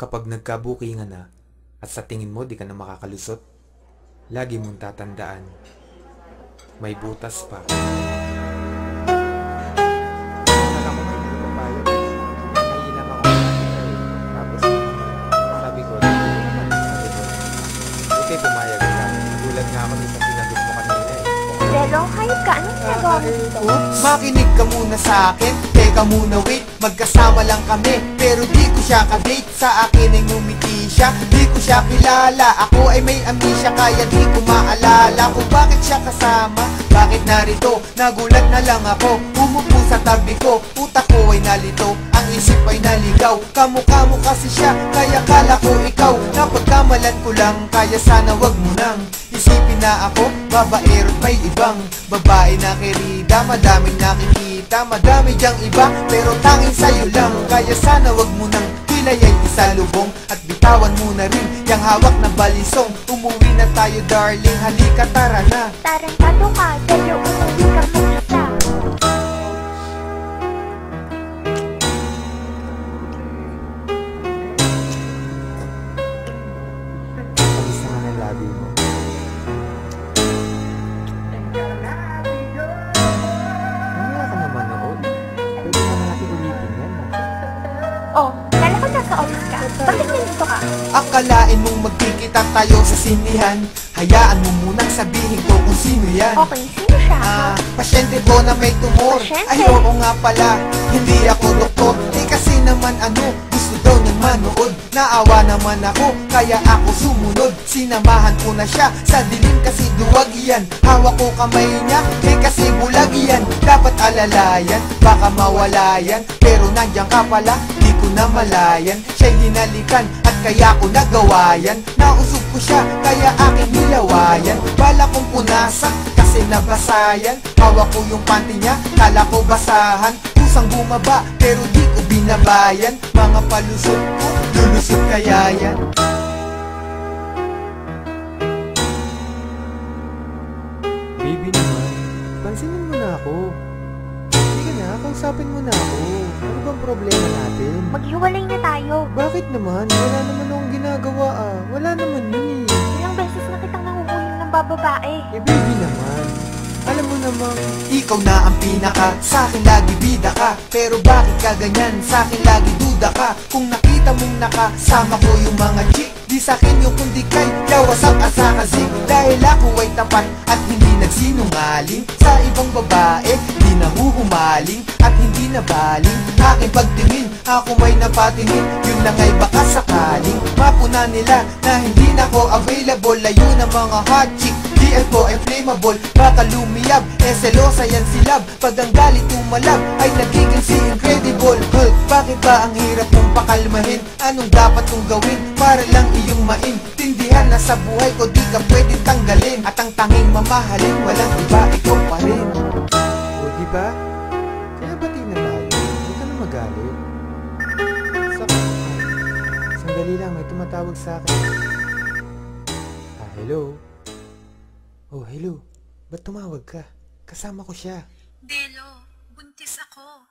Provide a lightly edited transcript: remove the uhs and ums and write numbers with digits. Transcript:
Kapag nagkabukingan na at sa tingin mo di ka na makakalusot, lagi mong tatandaan, may butas pa. Alam ko may nagpapayag. Naiilang ako tapos sabi ko, okay, pumayag ka. Nagulat nga ako sa sinagot mo kanina eh. Pero hayop ka, anong ginagawa mo dito? Makinig ka muna sa akin, teka muna wait. Magkasama lang kami, pero di ko siya ka-date. Sa akin ay ngumiti siya, di ko siya kilala. Ako ay may amnesia, kaya di ko maalala kung bakit siya kasama, bakit narito. Nagulat na lang ako, umupo sa tabi ko. Utak ko ay nalito, ang isip ay naligaw. Kamukha mo kasi siya, kaya kala ko ikaw. Napagkamalan ko lang, kaya sana wag mo nang isipin na ako babaero't may ibang babae na kerida. Madaming nakikita, madami diyang iba, pero tanging sa'yo lang. Kaya sana wag mo nang hilayay isalubong at bitawan mo na rin yang hawak na balisong. Umuwi na tayo darling, halika tara na. Tarantado ka, pero umuwi ka mag-isa. Pagis naman ang labi mo. Mamaya ka naman noon. Pwede naman natin ulitin yan. Oh, kala ko nasa office ka. Bakit nandito ka? Akalain mong magkikita tayo sa sinihan, hayaan mo munang sabihin ko kung sino yan. Okay, sino siya? Pasyente ko na may tumor. Pasyente? Ayoko nga pala, hindi ako doktor. Kasi naman gusto daw niyang manood. Naawa naman ako, kaya ako sumunod. Sinamahan ko na siya sa dilim kasi duwag yan. Hawak ko kamay niya, kasi bulag yan. Dapat alalayan, baka mawala yan. Pero nandiyan ka pala, di ko na malayan. Siya'y hinalikan at kaya ko nagawa yan. Nausog ko siya, kaya aking nilawayan. Bala kong punasan, kasi nabasayan. Hawak ko yung panty niya, kala ko basahan. Kusang bumaba, pero di ko binabayan. Mga palusot ko, lulusot kaya yan. Baby naman, pansinin mo na ako. Hindi ka na, kausapin mo na ako. Ano bang problema natin? Maghiwalay na tayo. Bakit naman? Wala naman akong ginagawa ah. Wala naman yun eh. Ilang beses na kitang nanguhulong ng bababae. Eh baby naman, alam mo namang Ikaw na ang pinaka, sa'kin lagi bida ka. Pero bakit ka ganyan, sa'kin lagi duda ka. Kung nakita mong nakasama ko yung mga chick, di sa'kin yung kundi kay yawasak asakasik. Dahil ako ay tapat at hindi nagsinungaling. Sa ibang babae, di nahuhumaling at hindi nabaling. Aking pagtingin, ako may napatingin. Yun lang ay baka sakaling mapuna nila na hindi na ko available. Layo ng mga hot chick, DL ko ay flammable. Baka lumiyab, selosa yan si love. Pag ang galit umalab, ay nagiging si Incredible Hulk. Bakit ba ang hirap mong pakalmahin? Anong dapat kong gawin para lang iyong maintindihan na sa buhay ko di ka pwede tanggalin. At ang tanging mamahalin, walang iba, ikaw pa rin. o diba? Kaya bati na tayo. Huwag ka na magalit. Sandali lang, may tumatawag sa akin. Hello? Oh, hello. Ba't tumawag ka? Kasama ko siya. Delo, buntis ako.